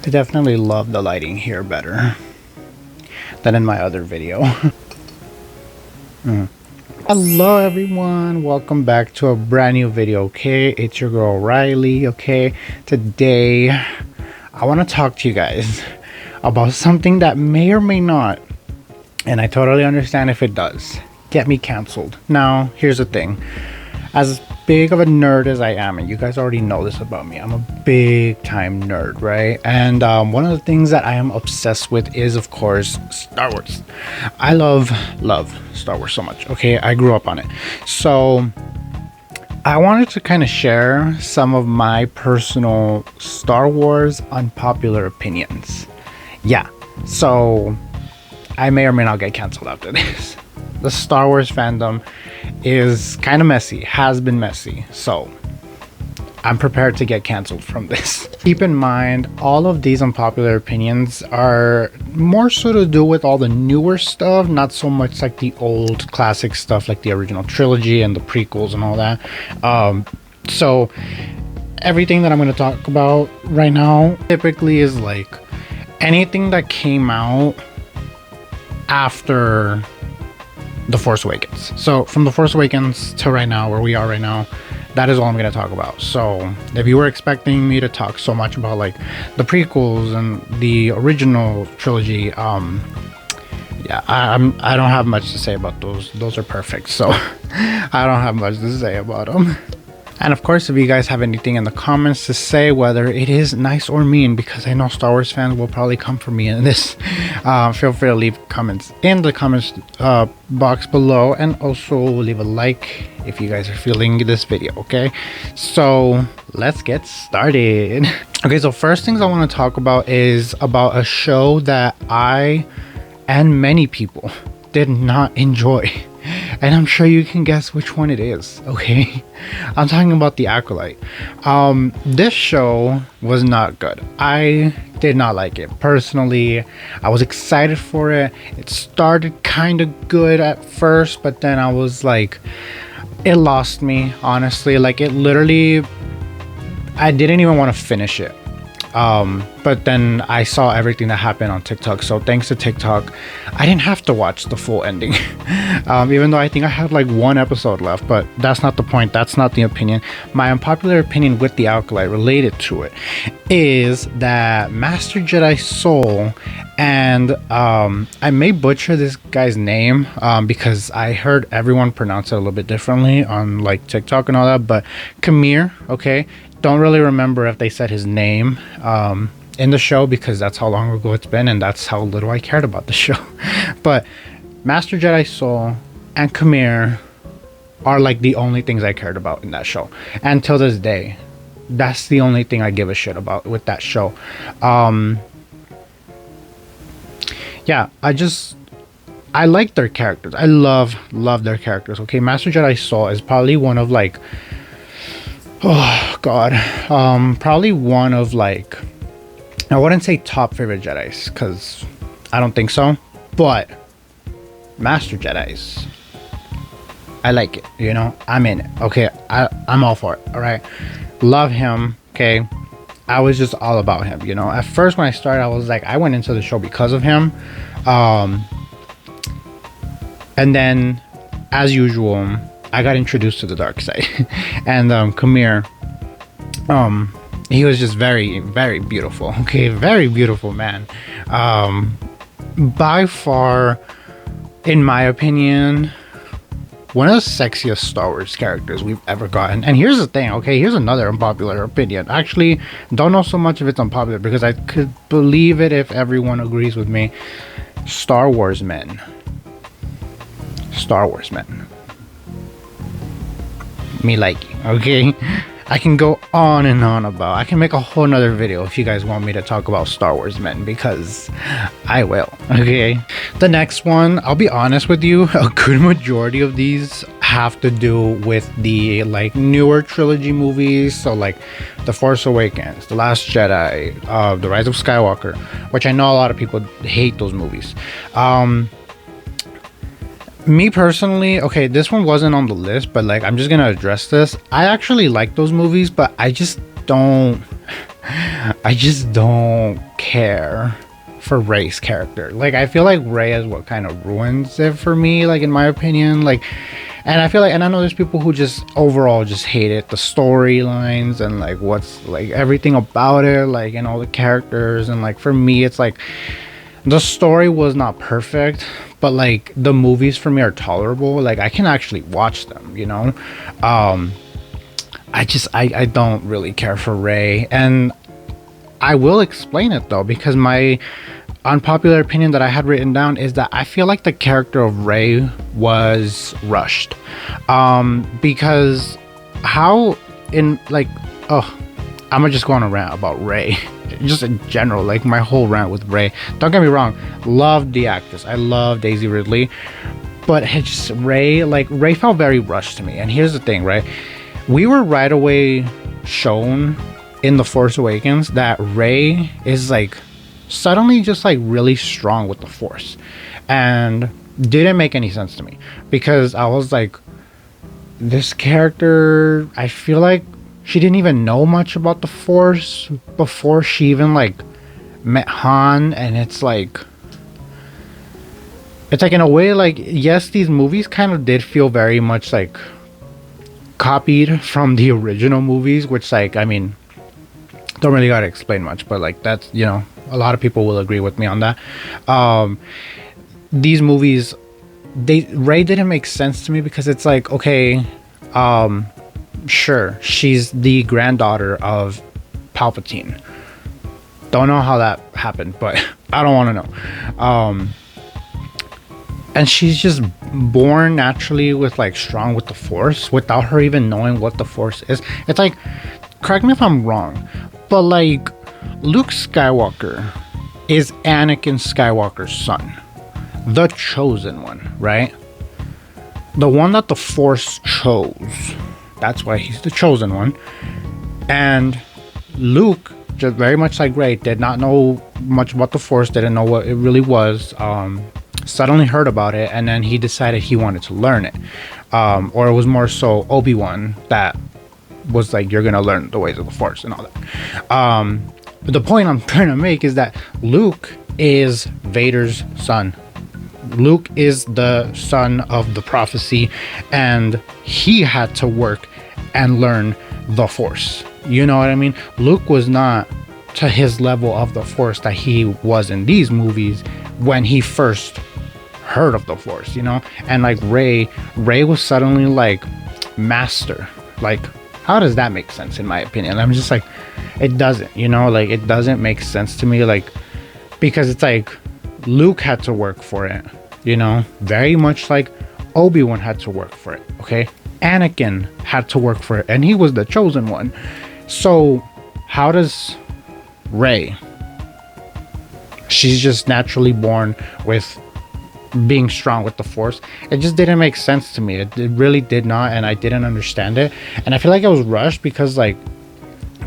I definitely love the lighting here better than in my other video. Hello everyone, welcome back to a brand new video. Okay, it's your girl Riley. Okay, today I want to talk to you guys about something that may or may not, and I totally understand if it does, get me canceled. Now here's the thing, as big of a nerd as I am, and you guys already know this about me, I'm a big time nerd, right? And one of the things that I am obsessed with is, of course, Star Wars. I love Star Wars so much. Okay, I grew up on it. So I wanted to kind of share some of my personal Star Wars unpopular opinions. Yeah, so I may or may not get canceled after this. The Star Wars fandom is kind of messy, has been messy, so I'm prepared to get canceled from this. Keep in mind, all of these unpopular opinions are more so to do with all the newer stuff, not so much like the old classic stuff like the original trilogy and the prequels and all that. So everything that I'm going to talk about right now typically is like anything that came out after The Force Awakens. So from The Force Awakens to right now, where we are right now, that is all I'm going to talk about. So if you were expecting me to talk so much about like the prequels and the original trilogy, yeah, I don't have much to say about those are perfect, so I don't have much to say about them. And of course, if you guys have anything in the comments to say, whether it is nice or mean, because I know Star Wars fans will probably come for me in this, feel free to leave comments in the comments box below, and also leave a like if you guys are feeling this video. Okay, so let's get started. Okay, so first things I want to talk about is about a show that I and many people did not enjoy. And I'm sure you can guess which one it is. Okay, I'm talking about The Acolyte. This show was not good. I did not like it personally. I was excited for it. It started kind of good at first, but then I was like, it lost me, honestly. Like, it literally, I didn't even want to finish it. But then I saw everything that happened on TikTok, so thanks to TikTok I didn't have to watch the full ending. Even though I think I had like one episode left, but that's not the point, that's not the opinion. My unpopular opinion with The Acolyte related to it is that Master Jedi Soul, and I may butcher this guy's name because I heard everyone pronounce it a little bit differently on like TikTok and all that, but Kamir, okay, don't really remember if they said his name in the show because that's how long ago it's been and that's how little I cared about the show. But Master Jedi Soul and Kamir are like the only things I cared about in that show, and till this day that's the only thing I give a shit about with that show. Yeah, I like their characters. I love their characters. Okay, Master Jedi Soul is probably one of like, oh god, probably one of like, I wouldn't say top favorite Jedis because I don't think so, but Master Jedis, I like it, you know, I'm in it. Okay, I'm all for it. All right, love him. Okay, I was just all about him, you know. At first when I started, I was like, I went into the show because of him, and then as usual I got introduced to the dark side. And Kamir, he was just very, very beautiful. Okay, very beautiful man. By far, in my opinion, one of the sexiest Star Wars characters we've ever gotten. And here's the thing, okay, here's another unpopular opinion. Actually, don't know so much if it's unpopular because I could believe it if everyone agrees with me. Star Wars men. Me liking, okay? I can go on and on about, I can make a whole nother video if you guys want me to talk about Star Wars men, because I will. Okay, the next one, I'll be honest with you, a good majority of these have to do with the like newer trilogy movies. So like The Force Awakens, The Last Jedi, The Rise of Skywalker, which I know a lot of people hate those movies. Me personally, okay, this one wasn't on the list, but like I'm just gonna address this. I actually like those movies, but I just don't I just don't care for Rey's character. Like, I feel like Rey is what kind of ruins it for me, like, in my opinion. Like, and I feel like, and I know there's people who just overall just hate it, the storylines and like what's like everything about it, like, and all the characters. And like, for me, it's like the story was not perfect, but like the movies for me are tolerable. Like, I can actually watch them, you know. I don't really care for Rey, and I will explain it though, because my unpopular opinion that I had written down is that I feel like the character of Rey was rushed. Because how in like, oh, I'm gonna just go on a rant about Rey. Just in general, like my whole rant with Rey. Don't get me wrong, love the actress. I love Daisy Ridley, but it's just Rey. Like, Rey felt very rushed to me. And here's the thing, right? We were right away shown in The Force Awakens that Rey is like suddenly just like really strong with the Force, and didn't make any sense to me, because I was like, this character, I feel like she didn't even know much about the Force before she even like met Han. And it's like in a way, like, yes, these movies kind of did feel very much like copied from the original movies, which, like, I mean, don't really gotta explain much, but like, that's, you know, a lot of people will agree with me on that. These movies, Rey didn't make sense to me, because it's like, okay, sure, she's the granddaughter of Palpatine. Don't know how that happened, but I don't want to know. And she's just born naturally with like strong with the Force, without her even knowing what the Force is. It's like, correct me if I'm wrong, but like, Luke Skywalker is Anakin Skywalker's son, the chosen one, right? The one that the Force chose. That's why he's the chosen one. And Luke, just very much like Rey, did not know much about the Force, didn't know what it really was. Suddenly heard about it, and then he decided he wanted to learn it. Or it was more so Obi-Wan that was like, you're gonna learn the ways of the Force and all that. But the point I'm trying to make is that Luke is Vader's son. Luke is the son of the prophecy, and he had to work and learn the Force. You know what I mean? Luke was not to his level of the Force that he was in these movies when he first heard of the Force, you know? And like Rey was suddenly like master. Like, how does that make sense, in my opinion? I'm just like, it doesn't, you know? Like, it doesn't make sense to me, like, because it's like Luke had to work for it, you know? Very much like Obi-Wan had to work for it, okay? Anakin had to work for it, and he was the chosen one. So how does Rey, she's just naturally born with being strong with the Force? It just didn't make sense to me. It really did not, and I didn't understand it. And I feel like it was rushed, because like,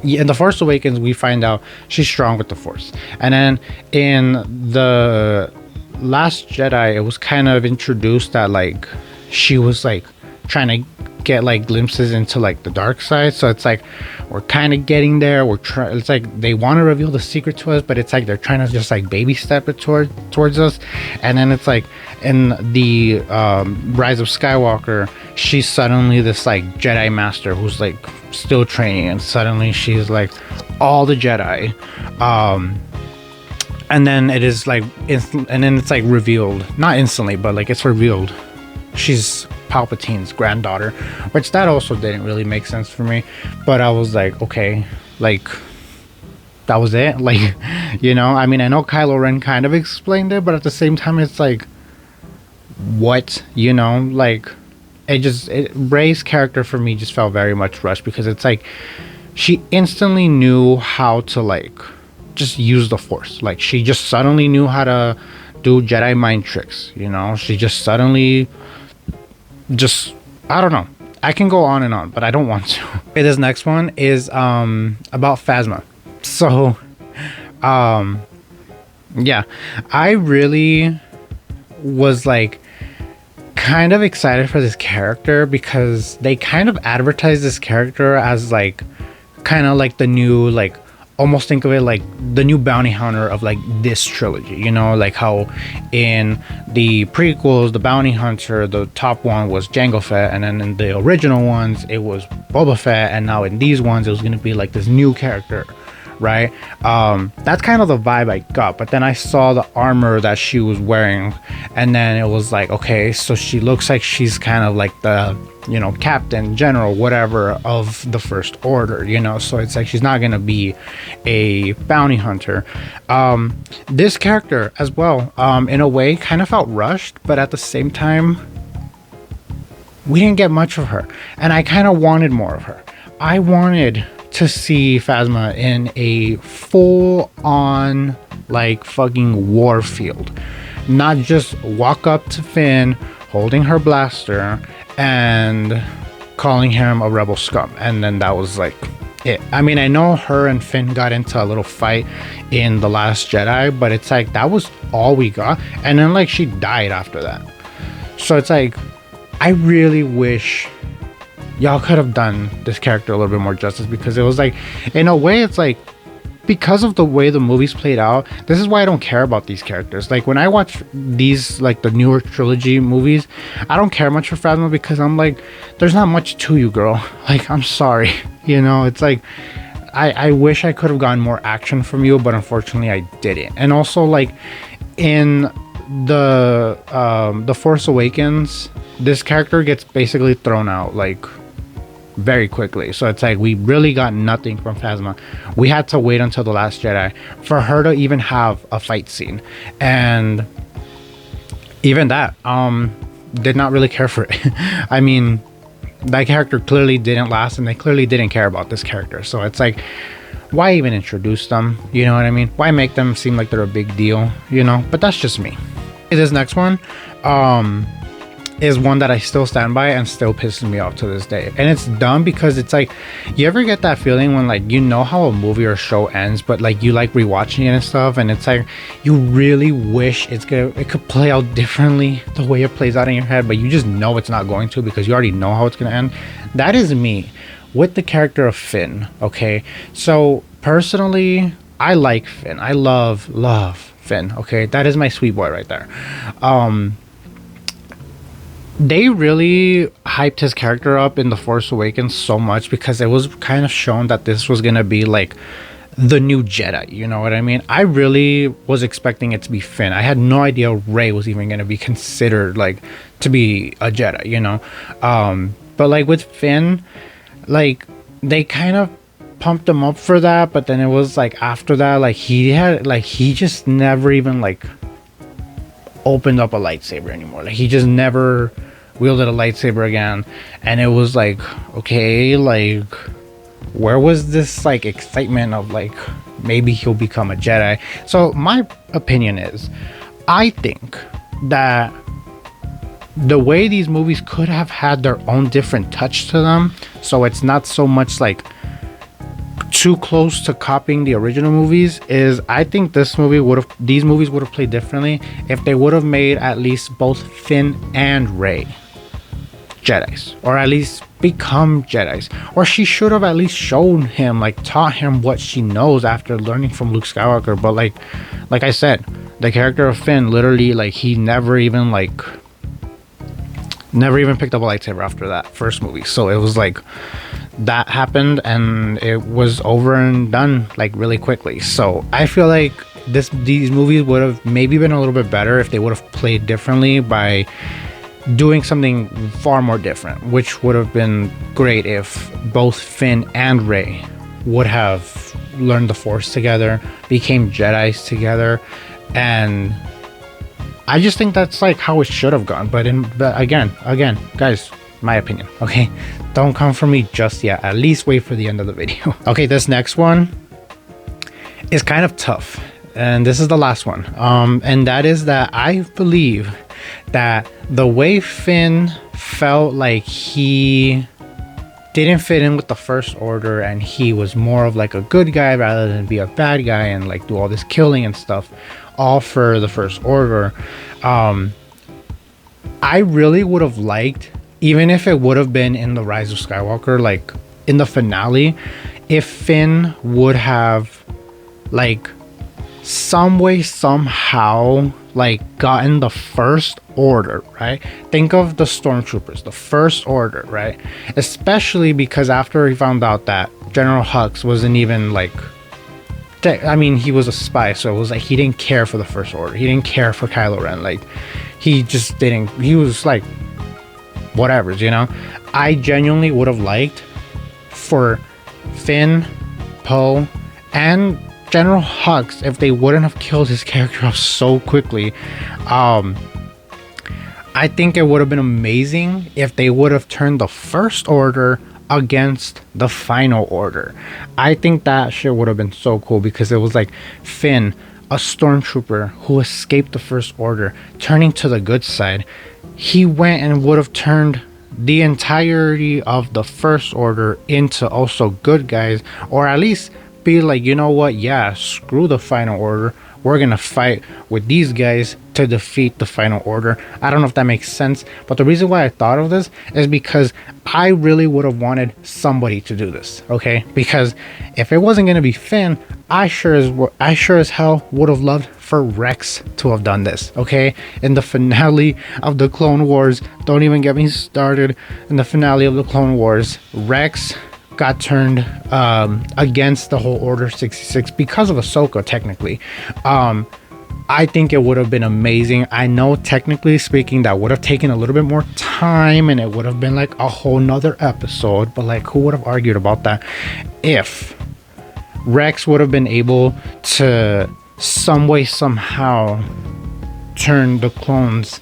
in The Force Awakens we find out she's strong with the Force, and then in the Last Jedi it was kind of introduced that like she was like trying to get like glimpses into like the dark side. So it's like, we're kind of getting there. It's like they want to reveal the secret to us, but it's like they're trying to just like baby step it towards us. And then it's like in the Rise of Skywalker, she's suddenly this like Jedi master who's like still training, and suddenly she's like all the Jedi. And then it is like and then it's like revealed, not instantly, but like it's revealed she's Palpatine's granddaughter, which that also didn't really make sense for me. But I was like, okay, like that was it, like, you know? I mean, I know Kylo Ren kind of explained it, but at the same time it's like, what, you know? Like, Rey's character for me just felt very much rushed, because it's like she instantly knew how to like just use the Force. Like, she just suddenly knew how to do Jedi mind tricks, you know? She just suddenly just, I don't know. I can go on and on, but I don't want to. Okay, this next one is about Phasma. So yeah, I really was like kind of excited for this character, because they kind of advertised this character as like kind of like the new like almost think of it like the new bounty hunter of like this trilogy, you know, like how in the prequels the bounty hunter, the top one was Jango Fett, and then in the original ones it was Boba Fett, and now in these ones it was going to be like this new character, right? That's kind of the vibe I got. But then I saw the armor that she was wearing, and then it was like, okay, so she looks like she's kind of like the, you know, captain, general, whatever of the First Order, you know. So it's like she's not gonna be a bounty hunter. This character as well, in a way kind of felt rushed, but at the same time we didn't get much of her, and I kind of wanted more of her. I wanted to see Phasma in a full on like fucking war field, not just walk up to Finn holding her blaster and calling him a rebel scum, and then that was like it. I mean, I know her and Finn got into a little fight in The Last Jedi, but it's like that was all we got, and then like she died after that. So it's like, I really wish y'all could have done this character a little bit more justice, because it was like, in a way, it's like, because of the way the movies played out, this is why I don't care about these characters. Like when I watch these, like the newer trilogy movies, I don't care much for Phasma, because I'm like, there's not much to you, girl. Like, I'm sorry, you know. It's like, I wish I could have gotten more action from you, but unfortunately I didn't. And also, like in the Force Awakens, this character gets basically thrown out like very quickly. So it's like we really got nothing from Phasma. We had to wait until The Last Jedi for her to even have a fight scene, and even that did not really care for it. I mean, that character clearly didn't last, and they clearly didn't care about this character. So it's like, why even introduce them? You know what I mean? Why make them seem like they're a big deal, you know? But that's just me. This next one is one that I still stand by and still pisses me off to this day. And it's dumb, because it's like, you ever get that feeling when like, you know how a movie or show ends, but like you like rewatching it and stuff, and it's like you really wish it could play out differently the way it plays out in your head, but you just know it's not going to, because you already know how it's going to end. That is me with the character of Finn. Okay, so personally, I like Finn. I love Finn. Okay, that is my sweet boy right there. They really hyped his character up in The Force Awakens so much, because it was kind of shown that this was gonna be like the new Jedi, you know what I mean? I really was expecting it to be Finn. I had no idea Rey was even gonna be considered like to be a Jedi, you know. But like with Finn, like they kind of pumped him up for that, but then it was like after that, like he just never even like opened up a lightsaber anymore. Like he just never wielded a lightsaber again, and it was like, okay, like where was this like excitement of like maybe he'll become a Jedi? So my opinion is, I think that the way these movies could have had their own different touch to them, so it's not so much like too close to copying the original movies, is I think these movies would have played differently if they would have made at least both Finn and Rey Jedis, or at least become Jedis, or she should have at least shown him, like taught him what she knows after learning from Luke Skywalker. But like I said, the character of Finn, literally, like he never even picked up a lightsaber after that first movie. So it was like that happened and it was over and done like really quickly. So I feel like these movies would have maybe been a little bit better if they would have played differently by doing something far more different, which would have been great if both Finn and Rey would have learned the Force together, became Jedis together, and I just think that's like how it should have gone. But again, guys, my opinion, okay? Don't come for me just yet. At least wait for the end of the video. Okay, this next one is kind of tough, and this is the last one. And that is that I believe that the way Finn felt like he didn't fit in with the First Order, and he was more of like a good guy rather than be a bad guy and like do all this killing and stuff, all for the First Order. I really would have liked, even if it would have been in The Rise of Skywalker, like in the finale, if Finn would have like some way somehow like gotten the first order, right? Think of the stormtroopers, the first order, right? Especially because after he found out that General Hux wasn't even like, I mean, he was a spy, so it was like he didn't care for the first order, he didn't care for Kylo Ren, like he just didn't, he was like whatever, you know. I genuinely would have liked for Finn, Poe, and General Hux, if they wouldn't have killed his character off so quickly. I think it would have been amazing if they would have turned the first order against the final order. I think that shit would have been so cool, because it was like Finn, a stormtrooper who escaped the first order, turning to the good side. He went and would have turned the entirety of the first order into also good guys, or at least be like, you know what, yeah, screw the final order, we're gonna fight with these guys to defeat the final order. I don't know if that makes sense, but the reason why I thought of this is because I really would have wanted somebody to do this, okay? Because if it wasn't gonna be Finn, I sure as hell would have loved for Rex to have done this, okay? In the finale of the Clone Wars, don't even get me started, in the finale of the Clone Wars, Rex got turned against the whole Order 66 because of Ahsoka, technically. I think it would have been amazing. I know, technically speaking, that would have taken a little bit more time and it would have been like a whole nother episode, but like, who would have argued about that? If Rex would have been able to some way somehow turn the clones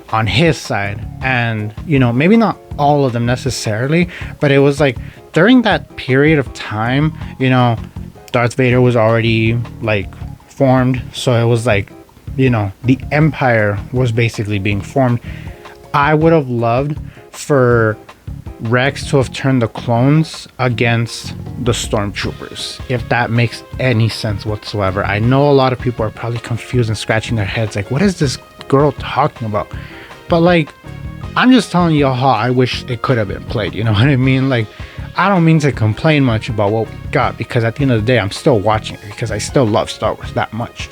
on his side, and you know, maybe not all of them necessarily, but it was like during that period of time, you know, Darth Vader was already like formed, so it was like, you know, the Empire was basically being formed. I would have loved for Rex to have turned the clones against the stormtroopers, if that makes any sense whatsoever. I know a lot of people are probably confused and scratching their heads like, what is this girl talking about? But like, I'm just telling you how I wish it could have been played, you know what I mean? Like, I don't mean to complain much about what we got, because at the end of the day, I'm still watching it because I still love Star Wars that much.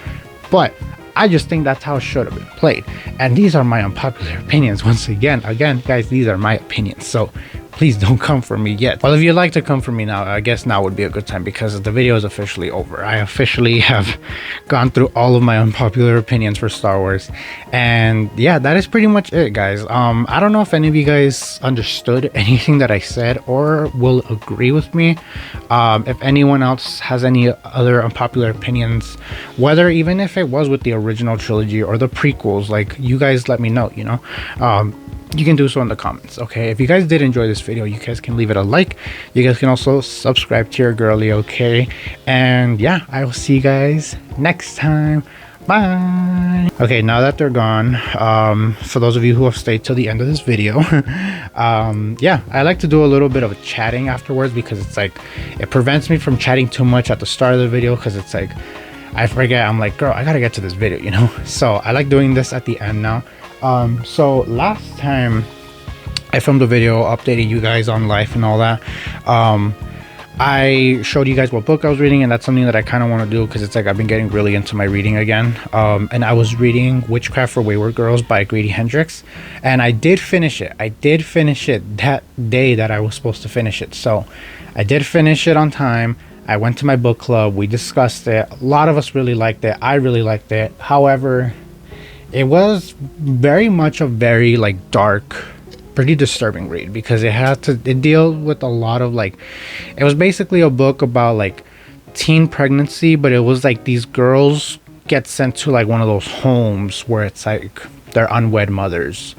But I just think that's how it should have been played. And these are my unpopular opinions. Once again, guys, these are my opinions. So please don't come for me yet. Well, if you'd like to come for me now, I guess now would be a good time, because the video is officially over. I officially have gone through all of my unpopular opinions for Star Wars. And yeah, that is pretty much it, guys. I don't know if any of you guys understood anything that I said or will agree with me. If anyone else has any other unpopular opinions, whether even if it was with the original trilogy or the prequels, like, you guys let me know, you know. You can do so in the comments, okay? If you guys did enjoy this video, you guys can leave it a like. You guys can also subscribe to your girly, okay? And yeah, I will see you guys next time. Bye. Okay, now that they're gone, for those of you who have stayed till the end of this video, yeah, I like to do a little bit of chatting afterwards, because it's like, it prevents me from chatting too much at the start of the video, because it's like, I forget, I'm like, girl, I gotta get to this video, you know? So I like doing this at the end now. So last time I filmed a video updating you guys on life and all that, I showed you guys what book I was reading, and that's something that I kind of want to do, because it's like I've been getting really into my reading again. And I was reading Witchcraft for Wayward Girls by Grady Hendrix, and I did finish it. I did finish it that day that I was supposed to finish it. So I did finish it on time. I went to my book club, we discussed it. A lot of us really liked it. I really liked it. However, it was very much a very like dark, pretty disturbing read, because it deals with a lot of like, it was basically a book about like teen pregnancy, but it was like these girls get sent to like one of those homes where it's like they're unwed mothers,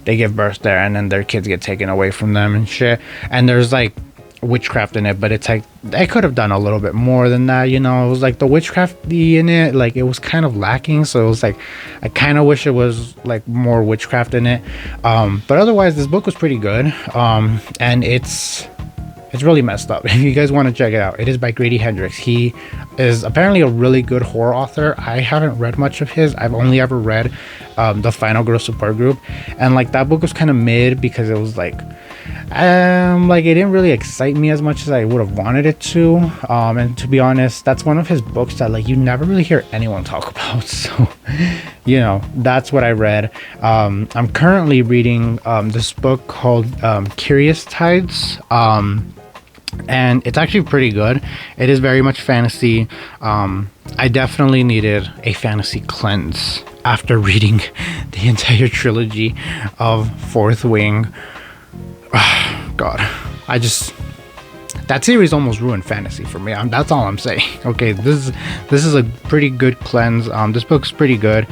they give birth there, and then their kids get taken away from them and shit, and there's like witchcraft in it, but it's like I could have done a little bit more than that, you know. It was like the witchcraft in it, like it was kind of lacking, so it was like I kind of wish it was like more witchcraft in it. But otherwise this book was pretty good, and it's really messed up. If you guys want to check it out, it is by Grady Hendrix. He is apparently a really good horror author. I haven't read much of his. I've only ever read The Final Girl Support Group, and like that book was kind of mid, because it was like Like it didn't really excite me as much as I would have wanted it to. And to be honest, that's one of his books that like you never really hear anyone talk about. So, you know, that's what I read. I'm currently reading this book called Curious Tides. And it's actually pretty good. It is very much fantasy. I definitely needed a fantasy cleanse after reading the entire trilogy of Fourth Wing. God, that series almost ruined fantasy for me. That's all I'm saying. Okay, this is a pretty good cleanse. This book's pretty good.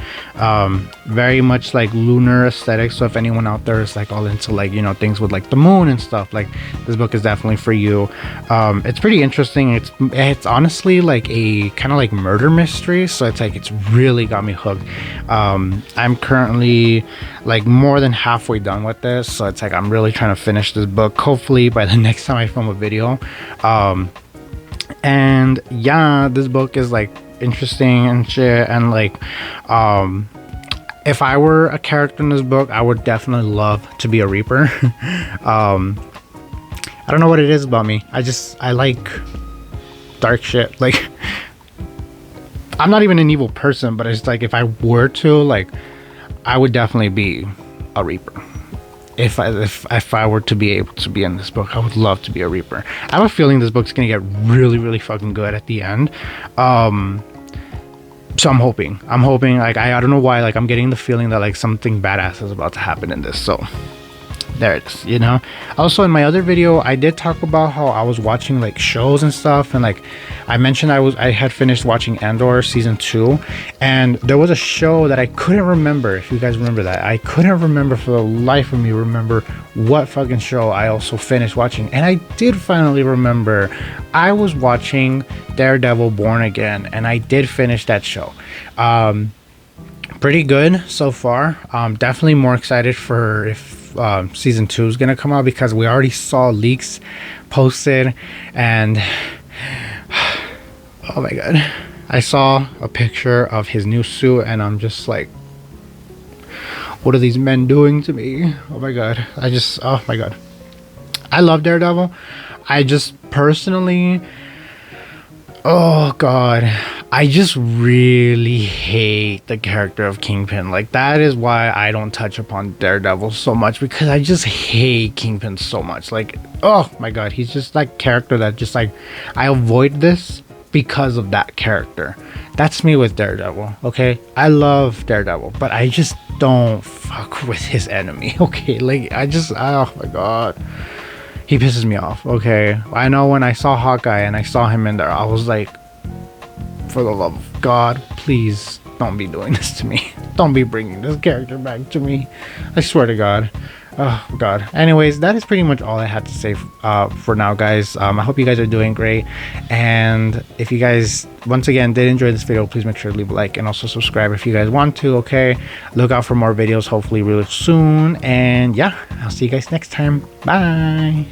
Very much like lunar aesthetic. So if anyone out there is like all into like, you know, things with like the moon and stuff, like this book is definitely for you. It's pretty interesting. It's honestly like a kind of like murder mystery. So it's like it's really got me hooked. I'm currently like more than halfway done with this. So it's like I'm really trying to finish this book. Hopefully by the next time I film a video. And yeah, this book is like interesting and shit, and like if I were a character in this book, I would definitely love to be a Reaper. I don't know what it is about me. I like dark shit. Like I'm not even an evil person, but it's like if I were to, like, I would definitely be a Reaper. If I were to be able to be in this book, I would love to be a Reaper. I have a feeling this book's gonna get really, really fucking good at the end. So I'm hoping, like, I don't know why, like, I'm getting the feeling that, like, something badass is about to happen in this. So there it is, you know. Also, in my other video, I did talk about how I was watching like shows and stuff, and like I mentioned I had finished watching Andor season 2, and there was a show that I couldn't remember. If you guys remember that, I couldn't remember for the life of me what fucking show I also finished watching, and I did finally remember. I was watching Daredevil Born Again, and I did finish that show. Pretty good so far. Definitely more excited for if season 2 is gonna come out, because we already saw leaks posted, and oh my god, I saw a picture of his new suit and I'm just like, what are these men doing to me? Oh my god, oh my god, I love Daredevil. I just personally, oh god, I just really hate the character of Kingpin. Like, that is why I don't touch upon Daredevil so much, because I just hate Kingpin so much. Like, oh my god, he's just like character that just like, I avoid this because of that character. That's me with Daredevil, okay? I love Daredevil, but I just don't fuck with his enemy, okay? Like, oh my god, he pisses me off, okay? I know when I saw Hawkeye and I saw him in there, I was like, for the love of God, please don't be doing this to me. Don't be bringing this character back to me. I swear to God. Oh god. Anyways, that is pretty much all I had to say for now, guys. I hope you guys are doing great, and if you guys once again did enjoy this video, please make sure to leave a like and also subscribe if you guys want to. Okay, look out for more videos hopefully really soon, and yeah, I'll see you guys next time. Bye.